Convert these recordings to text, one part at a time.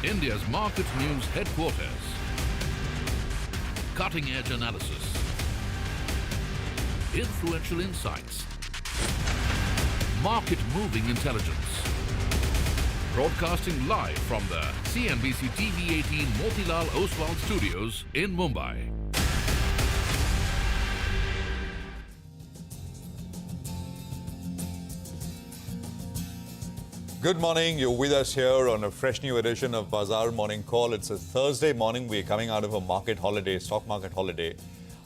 India's market news headquarters. Cutting-edge analysis. Influential insights. Market-moving intelligence. Broadcasting live from the CNBC TV18 Motilal Oswal studios in Mumbai. Good morning. You're with us here on a fresh new edition of Bazaar Morning Call. It's a Thursday morning. We're coming out of a market holiday, stock market holiday.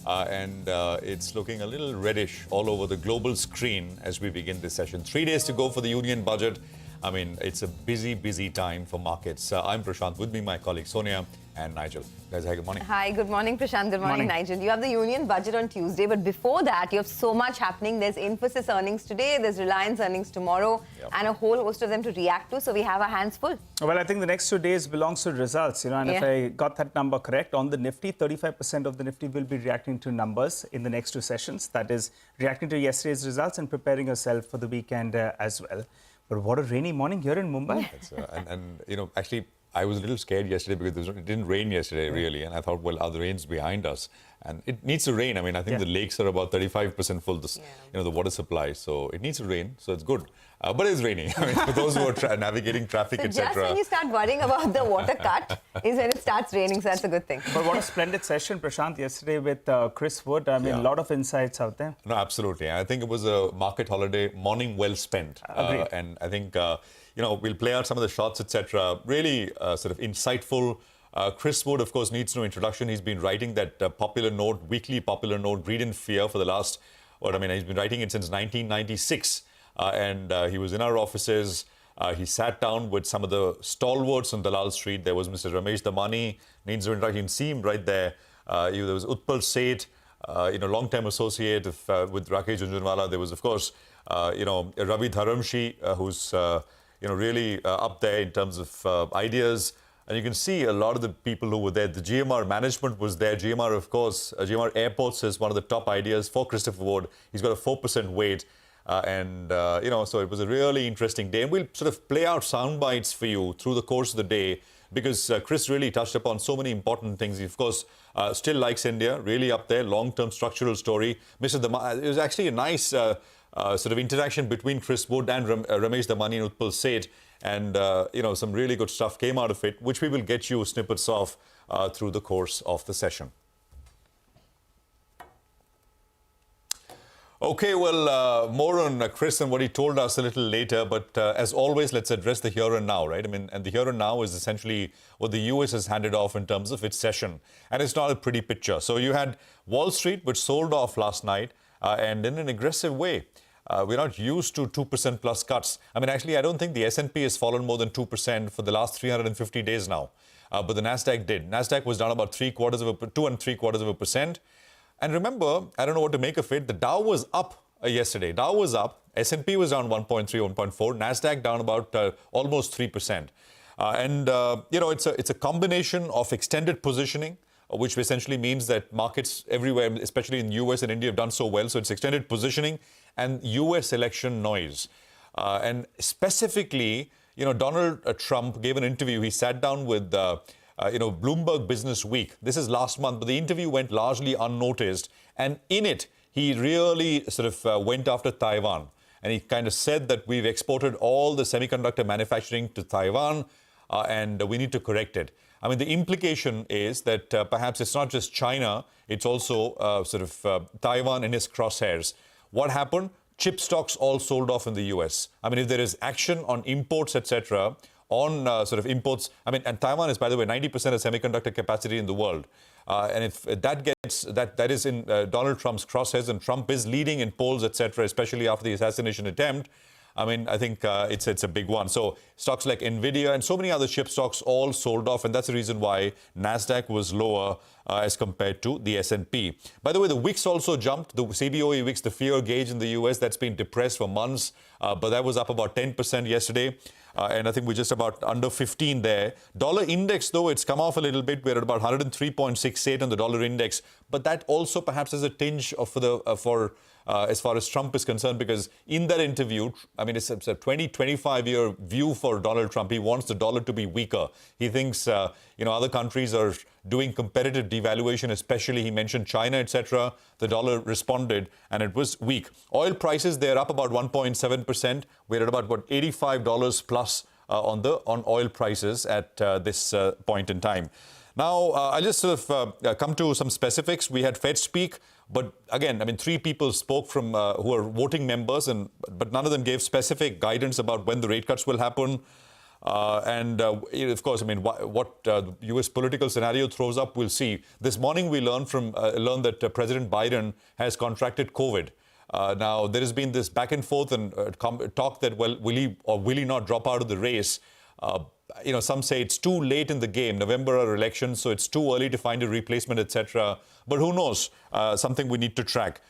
And it's looking a little reddish all over the global screen as we begin this session. 3 days to go for the union budget. I mean, it's a busy time for markets. I'm Prashant. With me, my colleague Sonia and Nigel. Guys, hi, good morning. Hi, good morning, Prashant. Good morning, Nigel. You have the union budget on Tuesday, but before that, you have so much happening. There's Infosys earnings today, there's Reliance earnings tomorrow, and a whole host of them to react to. So we have our hands full. Well, I think the next 2 days belongs to results, and if I got that number correct, on the Nifty, 35% of the Nifty will be reacting to numbers in the next two sessions. That is, reacting to yesterday's results and preparing yourself for the weekend as well. But what a rainy morning here in Mumbai. Actually, I was a little scared yesterday because it didn't rain yesterday, really. And I thought, well, are the rains behind us? And it needs to rain. I mean, I think the lakes are about 35% full, the water supply. So it needs to rain. So it's good. But it's raining. I mean, for those who are navigating traffic, so etc. Just when you start worrying about the water cut is when it starts raining. So that's a good thing. But what a splendid session, Prashant, yesterday with Chris Wood. I mean, a lot of insights out there. No, absolutely. I think it was a market holiday, morning well spent. And I think, we'll play out some of the shots, etc. Really sort of insightful. Chris Wood, of course, needs no introduction. He's been writing that popular note, weekly popular note, Greed and Fear, for the last, he's been writing it since 1996. And he was in our offices. He sat down with some of the stalwarts on Dalal Street. There was Mr. Ramesh Damani, needs no introduction. You can see him right there. There was Utpal Seth, long-time associate with Rakesh Jhunjhunwala. There was, of course, Ravi Dharamshi, who's, really up there in terms of ideas. And you can see a lot of the people who were there. The GMR management was there. GMR, of course, GMR Airports is one of the top ideas for Christopher Wood. He's got a 4% weight. So it was a really interesting day. And we'll sort of play out sound bites for you through the course of the day because Chris really touched upon so many important things. He, of course, still likes India, really up there, long-term structural story. It was actually a nice sort of interaction between Chris Wood and Ramesh Damani and Utpal Seth. And, some really good stuff came out of it, which we will get you snippets of through the course of the session. Okay, well, more on Chris and what he told us a little later. But as always, let's address the here and now, right? I mean, and the here and now is essentially what the US has handed off in terms of its session. And it's not a pretty picture. So you had Wall Street, which sold off last night and in an aggressive way. We're not used to 2% plus cuts. I mean, actually, I don't think the S&P has fallen more than 2% for the last 350 days now. But the Nasdaq did. Nasdaq was down about 2 3/4%. And remember, I don't know what to make of it. The Dow was up yesterday. Dow was up. S&P was down 1.3, 1.4. Nasdaq down about almost 3%. It's a combination of extended positioning, which essentially means that markets everywhere, especially in the US and India, have done so well. So it's extended positioning and US election noise. And specifically, Donald Trump gave an interview. He sat down with Bloomberg Business Week. This is last month, but the interview went largely unnoticed. And in it, he really sort of went after Taiwan. And he kind of said that we've exported all the semiconductor manufacturing to Taiwan and we need to correct it. I mean, the implication is that perhaps it's not just China, it's also Taiwan in his crosshairs. What happened? Chip stocks all sold off in the US. I mean, if there is action on imports, etc., on imports, and Taiwan is, by the way, 90% of semiconductor capacity in the world. And if that is in Donald Trump's crosshairs, and Trump is leading in polls, etc., especially after the assassination attempt, I think it's a big one. So stocks like Nvidia and so many other chip stocks all sold off, and that's the reason why Nasdaq was lower as compared to the S&P. By the way, the VIX also jumped. The CBOE VIX, the fear gauge in the US, that's been depressed for months, but that was up about 10% yesterday. And I think we're just about under 15 there. Dollar index, though, it's come off a little bit. We're at about 103.68 on the dollar index. But that also perhaps has a tinge of for as far as Trump is concerned, because in that interview, I mean, it's a 20-25-year view for Donald Trump. He wants the dollar to be weaker. He thinks, other countries are doing competitive devaluation, especially he mentioned China, etc. The dollar responded and it was weak. Oil prices, they're up about 1.7%. We're at about $85 plus on oil prices at this point in time. Now, I'll just sort of come to some specifics. We had Fed speak, but again, I mean, 3 people spoke from who are voting members, but none of them gave specific guidance about when the rate cuts will happen. Of course, I mean, what the U.S. political scenario throws up, we'll see. This morning, we learned that President Biden has contracted COVID. Now, there has been this back and forth and talk that, well, will he not drop out of the race? Some say it's too late in the game. November are elections, so it's too early to find a replacement, etc. But who knows? Something we need to track.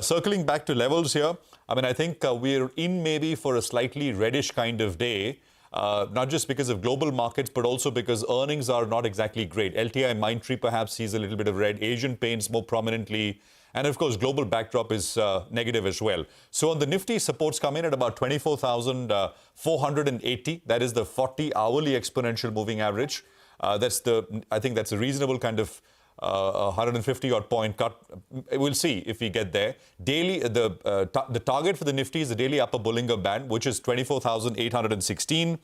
Circling back to levels here, I mean, I think we're in maybe for a slightly reddish kind of day. Not just because of global markets, but also because earnings are not exactly great. LTI Mindtree perhaps sees a little bit of red. Asian paints more prominently. And of course, global backdrop is negative as well. So on the Nifty, supports come in at about 24,480. That is the 40 hourly exponential moving average. I think that's a reasonable kind of 150 odd point cut. We'll see if we get there. Daily, the target for the Nifty is the daily upper Bollinger Band, which is 24,816.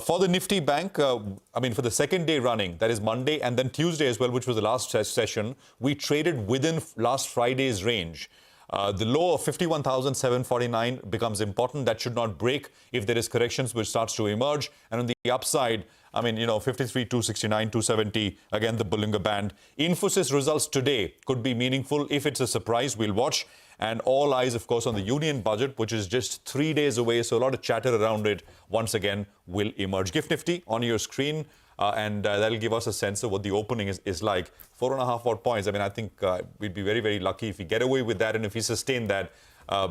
For the Nifty Bank, I mean, for the second day running, that is Monday and then Tuesday as well, which was the last session, we traded within last Friday's range. The low of 51,749 becomes important. That should not break if there is corrections which starts to emerge. And on the upside, I mean, 53, 269, 270, again, the Bollinger Band. Infosys results today could be meaningful. If it's a surprise, we'll watch. And all eyes, of course, on the union budget, which is just 3 days away. So a lot of chatter around it, once again, will emerge. GIFT Nifty on your screen. And that'll give us a sense of what the opening is like. 4.5 odd points. I mean, I think we'd be very, very lucky if we get away with that and if we sustain that.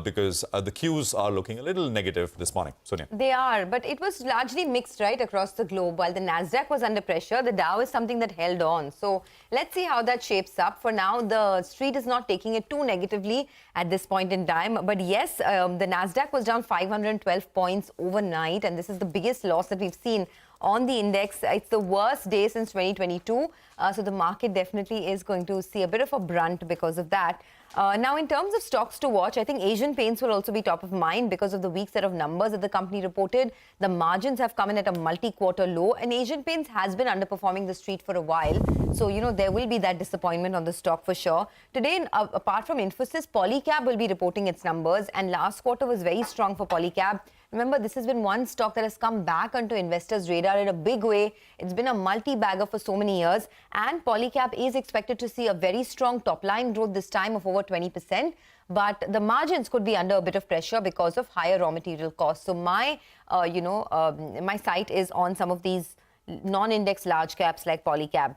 Because the cues are looking a little negative this morning. Sonia. They are, but it was largely mixed, right, across the globe. While the Nasdaq was under pressure, the Dow is something that held on. So let's see how that shapes up. For now, the street is not taking it too negatively at this point in time. But yes, the Nasdaq was down 512 points overnight, and this is the biggest loss that we've seen on the index. It's the worst day since 2022. So the market definitely is going to see a bit of a brunt because of that. Now, in terms of stocks to watch, I think Asian paints will also be top of mind because of the weak set of numbers that the company reported. The margins have come in at a multi-quarter low, and Asian paints has been underperforming the street for a while. So, there will be that disappointment on the stock for sure. Today, apart from Infosys, Polycab will be reporting its numbers, and last quarter was very strong for Polycab. Remember, this has been one stock that has come back onto investors' radar in a big way. It's been a multi-bagger for so many years. And Polycab is expected to see a very strong top-line growth this time of over 20%. But the margins could be under a bit of pressure because of higher raw material costs. So my sight is on some of these non-index large caps like Polycab.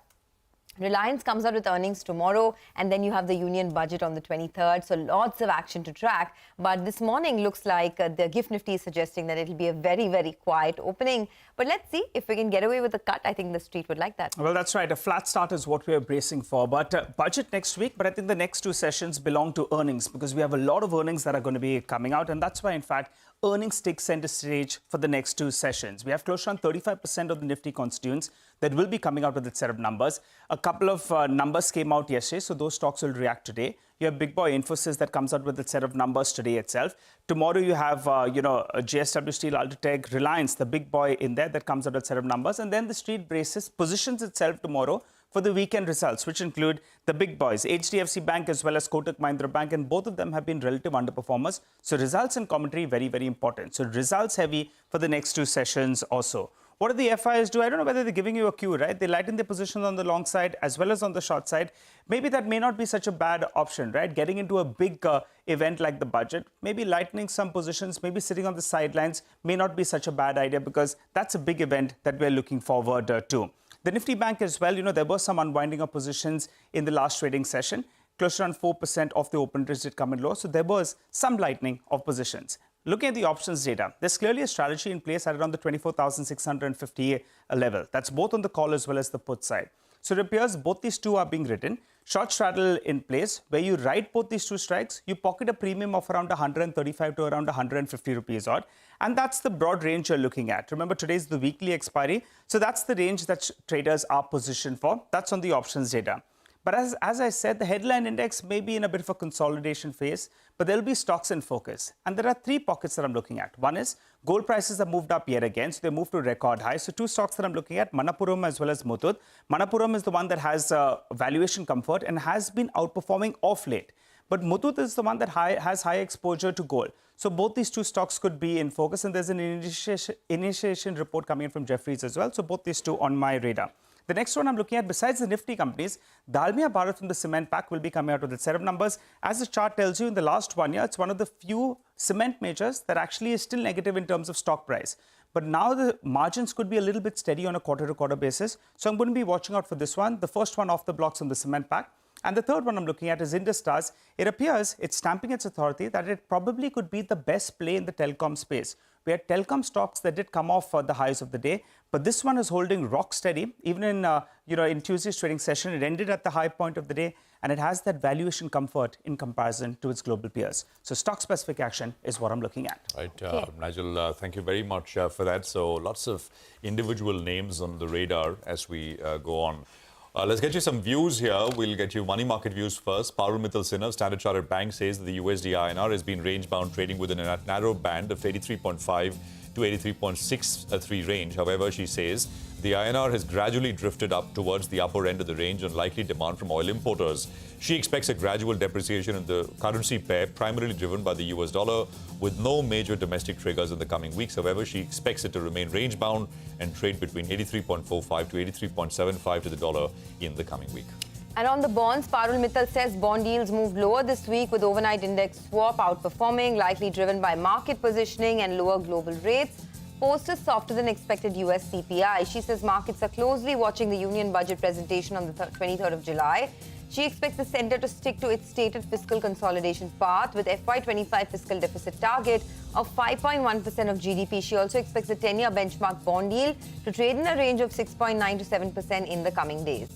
Reliance comes out with earnings tomorrow, and then you have the union budget on the 23rd. So lots of action to track. But this morning looks like the GIFT Nifty is suggesting that it'll be a very, very quiet opening. But let's see if we can get away with a cut. I think the street would like that. Well, that's right. A flat start is what we are bracing for. But budget next week. But I think the next 2 sessions belong to earnings because we have a lot of earnings that are going to be coming out. And that's why, in fact, earnings take center stage for the next 2 sessions. We have close to 35% of the Nifty constituents that will be coming out with its set of numbers. A couple of numbers came out yesterday, so those stocks will react today. You have big boy Infosys that comes out with its set of numbers today itself. Tomorrow you have, JSW Steel, Ultratech, Reliance, the big boy in there that comes out with a set of numbers. And then the street positions itself tomorrow for the weekend results, which include the big boys, HDFC Bank as well as Kotak Mahindra Bank, and both of them have been relative underperformers. So results and commentary, very, very important. So results heavy for the next 2 sessions also. What do the FIs do? I don't know whether they're giving you a cue, right? They lighten their position on the long side as well as on the short side. Maybe that may not be such a bad option, right? Getting into a big event like the budget, maybe lightening some positions, maybe sitting on the sidelines may not be such a bad idea because that's a big event that we're looking forward to. The Nifty Bank as well, there was some unwinding of positions in the last trading session. Close to around 4% of the open interest did come in low. So there was some lightening of positions. Looking at the options data, there's clearly a strategy in place at around the 24,650 level. That's both on the call as well as the put side. So it appears both these two are being written. short straddle in place, where you ride both these two strikes, you pocket a premium of around 135 to around 150 rupees odd. And that's the broad range you're looking at. Remember, today's the weekly expiry. So that's the range that traders are positioned for. That's on the options data. But as I said, the headline index may be in a bit of a consolidation phase, but there'll be stocks in focus. And there are three pockets that I'm looking at. One is gold prices have moved up yet again, so they moved to a record high. So two stocks that I'm looking at, Manappuram as well as Muthoot. Manappuram is the one that has valuation comfort and has been outperforming off late. But Muthoot is the one that has high exposure to gold. So both these two stocks could be in focus, and there's an initiation report coming in from Jefferies as well. So both these two on my radar. The next one I'm looking at, besides the Nifty companies, Dalmia Bharat from the cement pack will be coming out with its set of numbers. As the chart tells you, in the last 1 year, it's one of the few cement majors that actually is still negative in terms of stock price. But now the margins could be a little bit steady on a quarter-to-quarter basis. So I'm going to be watching out for this one, the first one off the blocks on the cement pack. And the third one I'm looking at is Indices. It appears it's stamping its authority that it probably could be the best play in the telecom space. We had telecom stocks that did come off the highs of the day, but this one is holding rock steady. Even in Tuesday's trading session, it ended at the high point of the day, and it has that valuation comfort in comparison to its global peers. So stock-specific action is what I'm looking at. Right, Nigel, thank you very much for that. So lots of individual names on the radar as we go on. Let's get you some views here. We'll get you money market views first. Parul Mittal Sinha, Standard Chartered Bank, says that the USD INR has been range-bound, trading within a narrow band of 83.5 to 83.63 range. However, she says the INR has gradually drifted up towards the upper end of the range on likely demand from oil importers. She expects a gradual depreciation in the currency pair, primarily driven by the US dollar, with no major domestic triggers in the coming weeks. However, she expects it to remain range-bound and trade between 83.45 to 83.75 to the dollar in the coming week. And on the bonds, Parul Mittal says bond yields moved lower this week, with overnight index swap outperforming, likely driven by market positioning and lower global rates. Post is softer than expected US CPI. She says markets are closely watching the union budget presentation on the 23rd of July. She expects the centre to stick to its stated fiscal consolidation path with FY25 fiscal deficit target of 5.1% of GDP. She also expects the 10-year benchmark bond yield to trade in a range of 6.9 to 7% in the coming days.